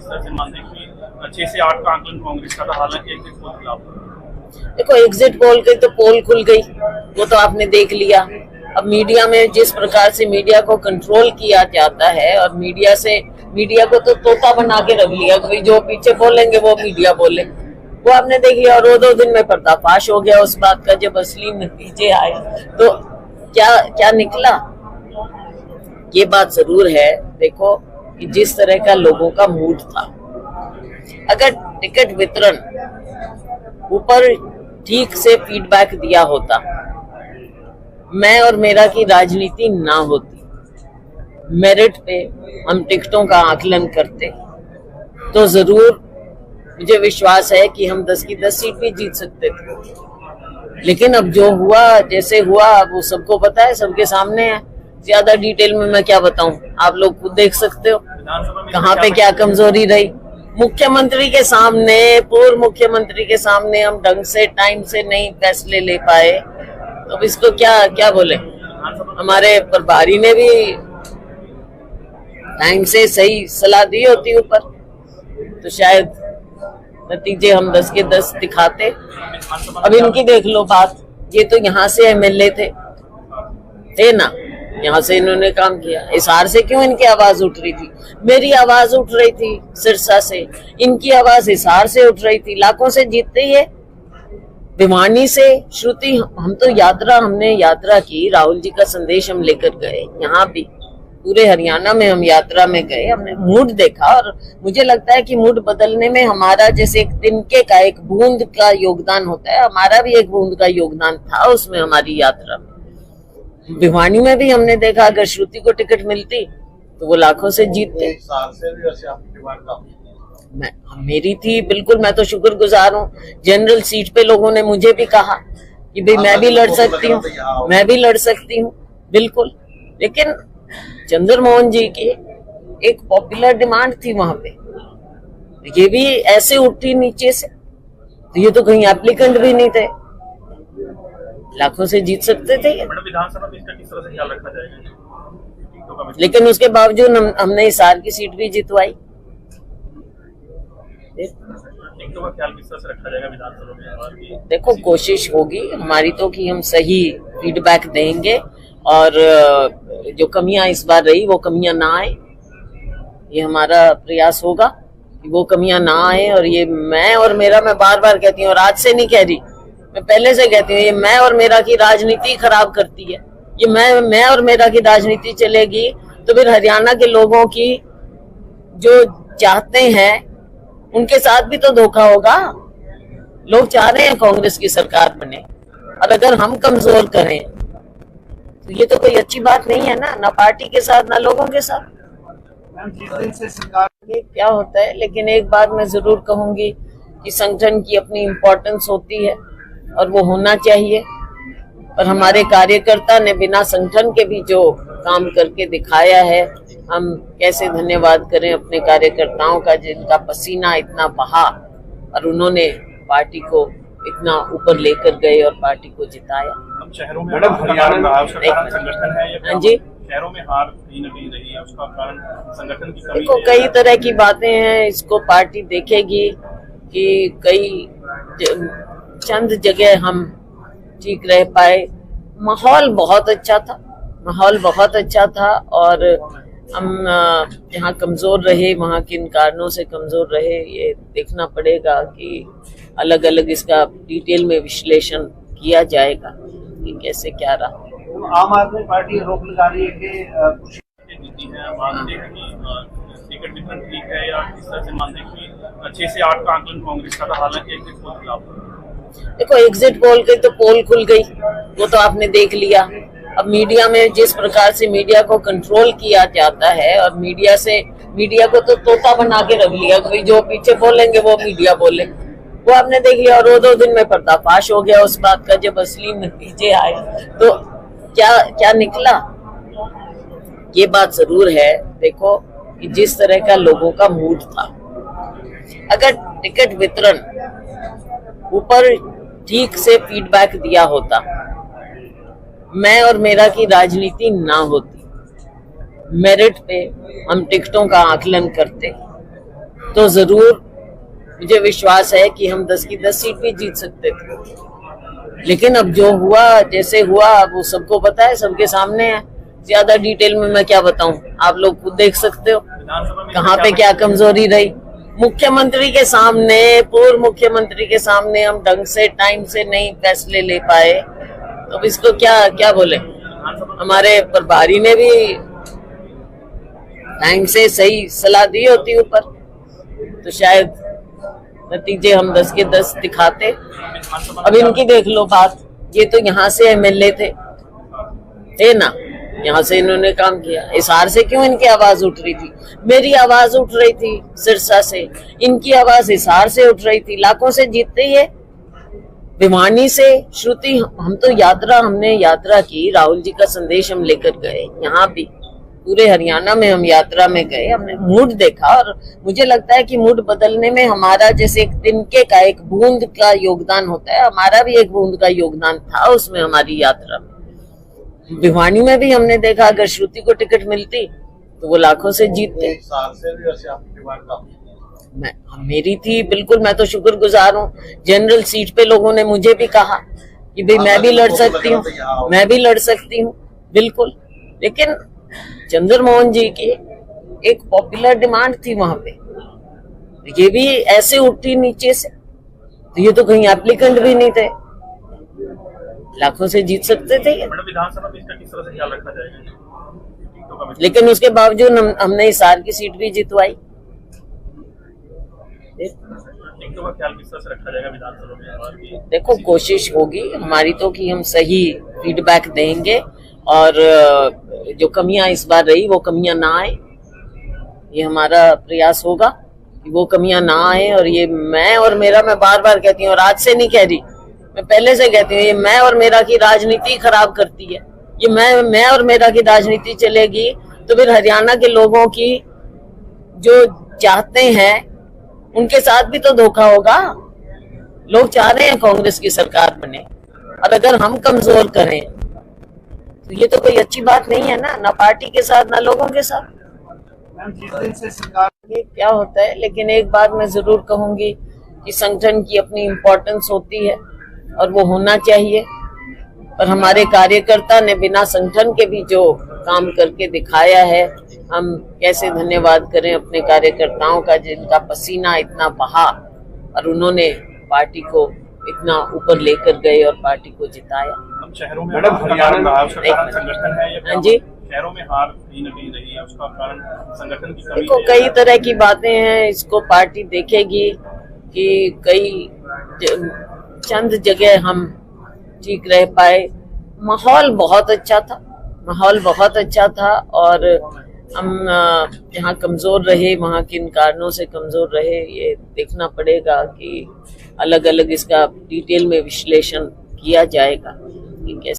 किस तरह से मानते हैं कि 6 से 8 का आंकलन कांग्रेस का था, हालांकि एग्जिट पोल खिलाफ? देखो, एग्जिट पोल की तो पोल खुल गई, वो तो आपने देख लिया। अब मीडिया में जिस प्रकार से मीडिया को कंट्रोल किया जाता है और मीडिया को तो तोता बना के रख लिया, कोई जो पीछे बोलेंगे वो मीडिया बोले, वो आपने देख लिया। और 2 दिन में पर्दाफाश हो गया उस बात का। जब असली नतीजे आए तो क्या निकला, ये बात जरूर है। देखो कि जिस तरह का लोगों का मूड था, अगर टिकट वितरण ऊपर ठीक से फीडबैक दिया होता, मैं और मेरा की राजनीति ना होती, मेरिट पे हम टिकटों का आकलन करते, तो जरूर मुझे विश्वास है कि हम 10 की 10 सीट भी जीत सकते थे। लेकिन अब जो हुआ, जैसे हुआ, वो सबको पता है, सबके सामने है। ज्यादा डिटेल में मैं क्या बताऊं, आप लोग खुद देख सकते हो कहाँ पे क्या कमजोरी रही। मुख्यमंत्री के सामने, पूर्व मुख्यमंत्री के सामने हम ढंग से टाइम से नहीं फैसले ले पाए, तो इसको क्या बोले। हमारे प्रभारी ने भी टाइम से सही सलाह दी होती ऊपर, तो शायद नतीजे हम 10 के 10 दिखाते। अब इनकी देख लो बात, ये तो यहाँ से एमएलए थे ना, यहाँ से इन्होंने काम किया। हिसार से क्यों इनकी आवाज उठ रही थी? मेरी आवाज उठ रही थी सिरसा से, इनकी आवाज हिसार से उठ रही थी। लाखों से जीतते ही है। भिवानी से श्रुति, हमने यात्रा की, राहुल जी का संदेश हम लेकर गए। यहाँ भी पूरे हरियाणा में हम यात्रा में गए, हमने मूड देखा और मुझे लगता है कि मूड बदलने में हमारा जैसे एक तिनके का, एक बूंद का योगदान होता है, हमारा भी एक बूंद का योगदान था उसमें हमारी यात्रा में। भिवानी में भी हमने देखा अगर श्रुति को टिकट मिलती तो वो लाखों से जीतते। मेरी थी बिल्कुल, मैं तो शुक्रगुजार हूँ। जनरल सीट पे लोगों ने मुझे भी कहा कि भाई मैं भी लड़ सकती हूँ, बिल्कुल। लेकिन चंद्रमोहन जी की एक पॉपुलर डिमांड थी वहां पे, ये भी ऐसे उठी नीचे से, तो ये तो कहीं एप्लीकेंट भी नहीं थे, लाखों से जीत सकते थे। विधानसभा में इसका किस तरह से ख्याल रखा जाएगा? लेकिन उसके बावजूद हमने हिसार की सीट भी जितवाई। टिकटों का ख्याल किस तरह से रखा जाएगा विधानसभा में? देखो, कोशिश होगी हमारी तो कि हम सही फीडबैक देंगे और जो कमियां इस बार रही वो कमियां ना आए, ये हमारा प्रयास होगा कि वो कमियां ना आए। और ये मैं और मेरा, मैं बार बार कहती हूँ और आज से नहीं कह रही, मैं पहले से कहती हूँ, ये मैं और मेरा की राजनीति खराब करती है। ये मैं और मेरा की राजनीति चलेगी तो फिर हरियाणा के लोगों की जो चाहते हैं उनके साथ भी तो धोखा होगा। लोग चाह रहे हैं कांग्रेस की सरकार बने, और अगर हम कमजोर करें तो ये तो कोई अच्छी बात नहीं है ना पार्टी के साथ ना लोगों के साथ। क्या होता है, लेकिन एक बात मैं जरूर कहूंगी कि संगठन की अपनी इम्पोर्टेंस होती है और वो होना चाहिए। और हमारे कार्यकर्ता ने बिना संगठन के भी जो काम करके दिखाया है, हम कैसे धन्यवाद करें अपने कार्यकर्ताओं का, जिनका पसीना इतना बहा और उन्होंने पार्टी को इतना ऊपर लेकर गए और पार्टी को जिताया। अब शहरों में संगठन है या जी, शहरों में हार नहीं रही है, उसका कारण संगठन की कमी। देखो, कई तरह की बातें हैं, इसको पार्टी देखेगी कि कई चंद जगह हम ठीक रह पाए। माहौल बहुत अच्छा था और हम जहाँ कमजोर रहे वहाँ किन कारणों से कमजोर रहे, ये देखना पड़ेगा कि अलग अलग इसका डिटेल में विश्लेषण किया जाएगा कि कैसे क्या रहा। आम आदमी पार्टी रोक लगा रही है कि टिकट वितरण ठीक है या किस तरह से मानते हैं कि 6 से 8 का आंकलन कांग्रेस का था, हालांकि एग्जिट पोल खिलाफ? देखो, एग्जिट पोल की तो पोल खुल गई, वो तो आपने देख लिया। अब मीडिया में जिस प्रकार से मीडिया को कंट्रोल किया जाता है और मीडिया को तो तोता बना के रख लिया, कोई जो पीछे बोलेंगे वो मीडिया बोले, वो आपने देख लिया। और 2 दिन में पर्दाफाश हो गया उस बात का। जब असली नतीजे आए तो क्या निकला, ये बात जरूर है। देखो कि जिस तरह का लोगों का मूड था, अगर टिकट वितरण ऊपर ठीक से फीडबैक दिया होता, मैं और मेरा की राजनीति ना होती, मेरिट पे हम टिकटों का आकलन करते, तो जरूर मुझे विश्वास है कि हम 10 की 10 सीट भी जीत सकते थे। लेकिन अब जो हुआ, जैसे हुआ, वो सबको पता है, सबके सामने है। ज्यादा डिटेल में मैं क्या बताऊं, आप लोग खुद देख सकते हो कहाँ पे क्या कमजोरी रही। मुख्यमंत्री के सामने, पूर्व मुख्यमंत्री के सामने हम ढंग से टाइम से नहीं फैसले ले पाए, तो अब इसको क्या क्या बोले। हमारे प्रभारी ने भी टाइम से सही सलाह दी होती ऊपर, तो शायद नतीजे हम 10 के 10 दिखाते। अब इनकी देख लो बात, ये तो यहाँ से एमएलए थे ना, यहाँ से इन्होंने काम किया। हिसार से क्यों इनकी आवाज उठ रही थी? मेरी आवाज उठ रही थी सिरसा से, इनकी आवाज हिसार से उठ रही थी। लाखों से जीतते ये भिवानी से। श्रुति, हम तो हमने यात्रा की, राहुल जी का संदेश हम लेकर गए। यहाँ भी पूरे हरियाणा में हम यात्रा में गए, हमने मूड देखा, और मुझे लगता है कि मूड बदलने में हमारा जैसे एक तिनके का, एक बूंद का योगदान होता है, हमारा भी एक बूंद का योगदान था उसमें हमारी यात्रा में। भिवानी में भी हमने देखा, अगर श्रुति को टिकट मिलती तो वो लाखों से जीतते। मेरी थी बिल्कुल, मैं तो शुक्रगुजार हूँ। जनरल सीट पे लोगों ने मुझे भी कहा कि भाई मैं भी लड़ सकती हूँ, मैं भी लड़ सकती हूँ, बिल्कुल। लेकिन चंद्रमोहन जी की एक पॉपुलर डिमांड थी वहां पे, ये भी ऐसे उठी नीचे से, तो ये तो कहीं एप्लीकेंट भी नहीं थे, लाखों से जीत सकते थे ये। विधानसभा में इसका किस तरह से ख्याल रखा जाएगा? लेकिन उसके बावजूद हमने हिसार की सीट भी जितवाई। का ख्याल किस तरह से रखा जाएगा विधानसभा में? देखो, कोशिश होगी हमारी तो कि हम सही फीडबैक देंगे, और जो कमियां इस बार रही वो कमियां ना आए, ये हमारा प्रयास होगा कि वो कमियां ना आए। और ये मैं और मेरा, मैं बार बार कहती हूँ, और आज से नहीं कह रही, मैं पहले से कहती हूँ, ये मैं और मेरा की राजनीति खराब करती है। ये मैं और मेरा की राजनीति चलेगी तो फिर हरियाणा के लोगों की जो चाहते हैं उनके साथ भी तो धोखा होगा। लोग चाह रहे हैं कांग्रेस की सरकार बने, और अगर हम कमजोर करें तो ये तो कोई अच्छी बात नहीं है ना पार्टी के साथ, ना लोगों के साथ। जिस दिन से सरकार ये क्या होता है, लेकिन एक बात मैं जरूर कहूंगी कि संगठन की अपनी इम्पोर्टेंस होती है और वो होना चाहिए। और हमारे कार्यकर्ता ने बिना संगठन के भी जो काम करके दिखाया है, हम कैसे धन्यवाद करें अपने कार्यकर्ताओं का, जिनका पसीना इतना बहा और उन्होंने पार्टी को इतना ऊपर लेकर गए और पार्टी को जिताया। हम शहरों में संगठन है या हाँ जी, शहरों में हार कहीं न कहीं रही है, उसका कारण संगठन की कमी देखो है। कई तरह की बातें हैं, इसको पार्टी देखेगी कि कई चंद जगह हम ठीक रह पाए। माहौल बहुत अच्छा था, और हम जहाँ कमजोर रहे, वहाँ किन कारणों से कमजोर रहे, ये देखना पड़ेगा कि अलग अलग इसका डिटेल में विश्लेषण किया जाएगा कि कैसे